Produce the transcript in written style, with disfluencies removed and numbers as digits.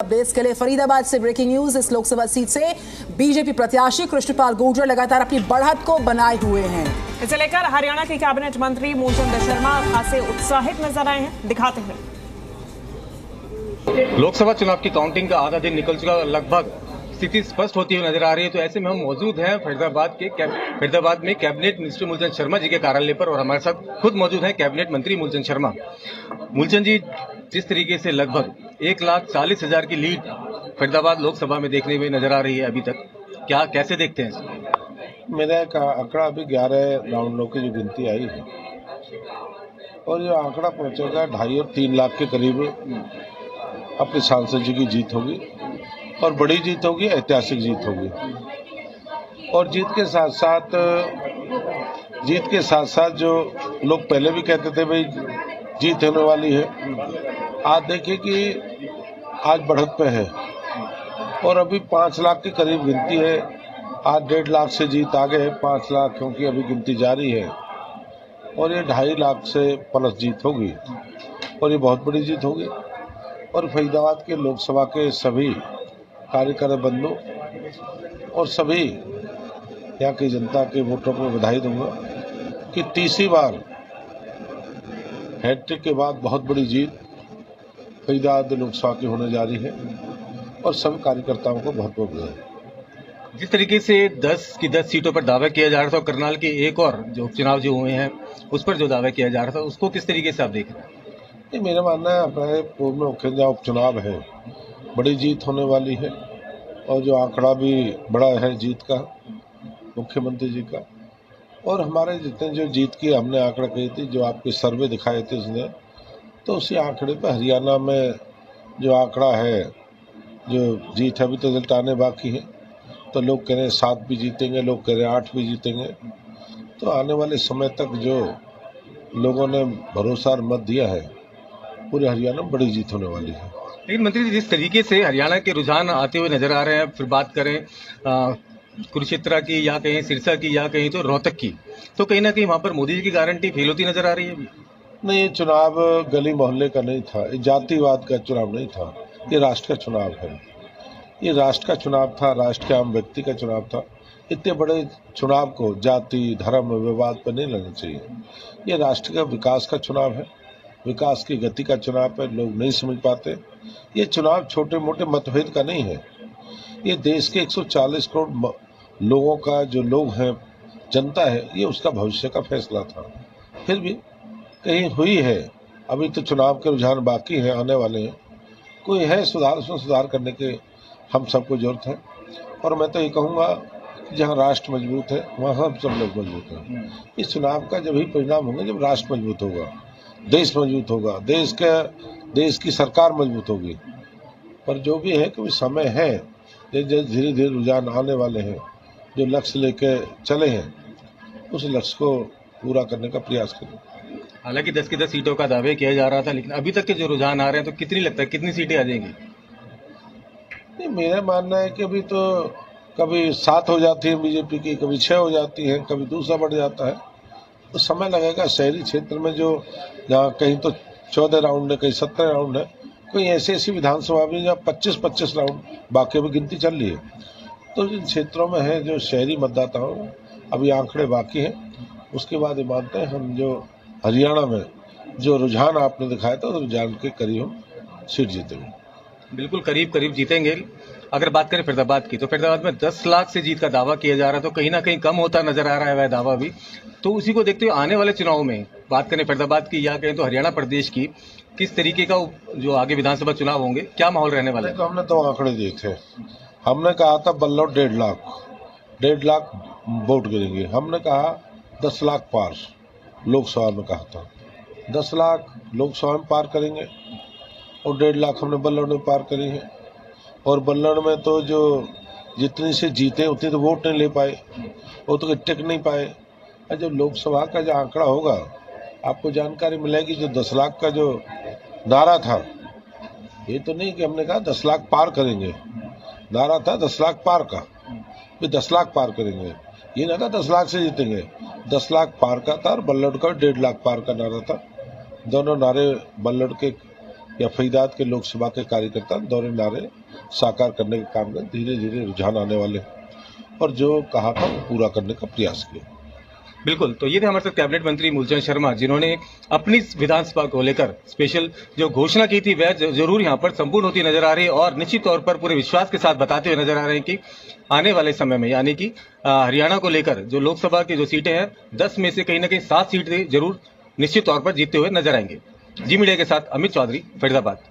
Updates के लिए फरीदाबाद से ब्रेकिंग न्यूज। इस लोकसभा सीट से बीजेपी प्रत्याशी कृष्णपाल गुर्जर लगातार अपनी बढ़त को बनाए हुए हैं। इसे लेकर हरियाणा के कैबिनेट मंत्री मूलचंद शर्मा खासे उत्साहित नजर आए हैं। दिखाते हैं। लोकसभा चुनाव की काउंटिंग का आधा दिन निकल चुका, लगभग स्थिति स्पष्ट होती हुई नजर आ रही है। तो ऐसे में हम मौजूद हैं फरीदाबाद में कैबिनेट मिनिस्टर मूलचंद शर्मा जी के कार्यालय पर, और हमारे साथ खुद मौजूद हैं कैबिनेट मंत्री मूलचंद शर्मा। मूलचंद जी, जिस तरीके से लगभग 1,40,000 की लीड फरीदाबाद लोकसभा में देखने में नजर आ रही है अभी तक, क्या कैसे देखते हैं? मेरा आंकड़ा अभी 11 राउंडों की जो गिनती आई है, और जो आंकड़ा पहुंचेगा 2.5 और 3 लाख के करीब अपने सांसद जी की जीत होगी, और बड़ी जीत होगी, ऐतिहासिक जीत होगी। और जीत के साथ साथ जो लोग पहले भी कहते थे भाई जीत होने वाली है, आज देखिए कि आज बढ़त पे है, और अभी 5 लाख के करीब गिनती है। आज 1.5 लाख से जीत आगे है, 5 लाख क्योंकि अभी गिनती जारी है, और ये 2.5 लाख से प्लस जीत होगी, और ये बहुत बड़ी जीत होगी। और फरीदाबाद के लोकसभा के सभी कार्यकर्ता बंधु और सभी यहाँ की जनता के वोटरों को बधाई दूंगा कि तीसरी बार हैट्रिक के बाद बहुत बड़ी जीत फरीदाबाद लोकसभा की होने जा रही है, और सभी कार्यकर्ताओं को बहुत बहुत बधाई। जिस तरीके से 10 की 10 सीटों पर दावा किया जा रहा था, और करनाल के एक और जो उपचुनाव जो हुए हैं उस पर जो दावा किया जा रहा था, उसको किस तरीके से आप देख रहे हैं? मेरा मानना है अपने पूर्व में मुख्य उपचुनाव है, बड़ी जीत होने वाली है, और जो आंकड़ा भी बड़ा है जीत का मुख्यमंत्री जी का, और हमारे जितने जो जीत की हमने आंकड़ा कही थी, जो आपके सर्वे दिखाए थे उसने, तो उसी आंकड़े पर हरियाणा में जो आंकड़ा है, जो जीत है, अभी तो रिजल्ट आने बाकी है, तो लोग कह रहे हैं 7 भी जीतेंगे, लोग कह रहे हैं 8 भी जीतेंगे। तो आने वाले समय तक जो लोगों ने भरोसा और मत दिया है, पूरे हरियाणा में बड़ी जीत होने वाली है। लेकिन मंत्री जी, जिस तरीके से हरियाणा के रुझान आते हुए नजर आ रहे हैं, फिर बात करें कुरुक्षेत्र की, या कहीं सिरसा की, या कहीं तो रोहतक की, तो कहीं ना कहीं वहां पर मोदी जी की गारंटी फेल होती नजर आ रही है। नहीं, ये चुनाव गली मोहल्ले का नहीं था, ये जातिवाद का चुनाव नहीं था, ये राष्ट्र का चुनाव है। ये राष्ट्र का चुनाव था, राष्ट्र के आम व्यक्ति का चुनाव था। इतने बड़े चुनाव को जाति धर्म विवाद पर नहीं लड़ना चाहिए। ये राष्ट्र का विकास का चुनाव है, विकास की गति का चुनाव है। लोग नहीं समझ पाते। ये चुनाव छोटे मोटे मतभेद का नहीं है, ये देश के 140 करोड़ लोगों का, जो लोग हैं, जनता है, ये उसका भविष्य का फैसला था। फिर भी कहीं हुई है, अभी तो चुनाव के रुझान बाकी हैं, आने वाले हैं, कोई है सुधार, उसमें सुधार करने के हम सबको जरूरत है। और मैं तो ये कहूँगा कि जहाँ राष्ट्र मजबूत है वहाँ हम सब लोग मजबूत हैं। इस चुनाव का जब ही परिणाम होंगे जब राष्ट्र मजबूत होगा, देश मजबूत होगा, देश की सरकार मजबूत होगी। पर जो भी है कि समय है, धीरे धीरे रुझान आने वाले हैं, जो लक्ष्य लेके चले हैं उस लक्ष्य को पूरा करने का प्रयास करें। हालांकि 10 की 10 सीटों का दावे किया जा रहा था, लेकिन अभी तक के जो रुझान आ रहे हैं, तो कितनी लगता है कितनी सीटें आ जाएंगी? नहीं, मेरा मानना है कि अभी तो कभी 7 हो जाती है बीजेपी की, कभी 6 हो जाती है, कभी दूसरा बढ़ जाता है, तो समय लगेगा। शहरी क्षेत्र में जो जहाँ कहीं तो 14 राउंड है, कहीं 17 राउंड है, कोई ऐसी विधानसभा भी जहाँ 25-25 राउंड, बाकी अभी गिनती चल रही है। तो जिन क्षेत्रों में है जो शहरी मतदाता हो, अभी आंकड़े बाकी हैं, उसके बाद ये मानते हैं हम जो हरियाणा में जो रुझान आपने दिखाया था, उस रुझान के करीब हम सीट जीतेंगे। बिल्कुल करीब जीतेंगे। अगर बात करें फरीदाबाद की, तो फरीदाबाद में 10 लाख से जीत का दावा किया जा रहा है, तो कहीं ना कहीं कम होता नजर आ रहा है वह दावा भी। तो उसी को देखते हुए आने वाले चुनाव में बात करें फरीदाबाद की, या कहें तो हरियाणा प्रदेश की, किस तरीके का जो आगे विधानसभा चुनाव होंगे, क्या माहौल रहने वाला है? तो हमने 2 आंकड़े दिए थे। हमने कहा था बल्लौर 1.5 लाख वोट गिरेंगे। हमने कहा 10 लाख पार, लोकसभा में कहा था 10 लाख लोकसभा में पार करेंगे, और 1.5 लाख हमने बल्लौर में पार करी है। और बल्लौर में तो जो जितनी से जीते उतनी तो वोट नहीं ले पाए, वो तो टिक नहीं पाए। और जब लोकसभा का जो आंकड़ा होगा, आपको जानकारी मिलेगी। जो 10 लाख का जो नारा था, ये तो नहीं कि हमने कहा 10 लाख पार करेंगे, नारा था 10 लाख पार का, फिर 10 लाख पार करेंगे, ये ना था 10 लाख से जीतेंगे। 10 लाख पार का था, और बल्लौर का 1.5 लाख पार का नारा था। दोनों नारे बल्लौर के या फरीदाबाद के लोकसभा के कार्यकर्ता दौरे नारे साकार करने के काम में धीरे धीरे रुझान आने वाले और जो कहा था वो पूरा करने का प्रयास किया। बिल्कुल, तो ये थे हमारे साथ कैबिनेट मंत्री मूलचंद शर्मा, जिन्होंने अपनी विधानसभा को लेकर स्पेशल जो घोषणा की थी वह जरूर यहाँ पर संपूर्ण होती नजर आ रही है और निश्चित तौर पर पूरे विश्वास के साथ बताते हुए नजर आ रहे हैं कि आने वाले समय में यानी कि हरियाणा को लेकर जो लोकसभा की जो सीटें हैं 10 में से कहीं ना कहीं 7 सीटें जरूर निश्चित तौर पर जीतते हुए नजर आएंगे। जी मीडिया के साथ अमित चौधरी, फरीदाबाद।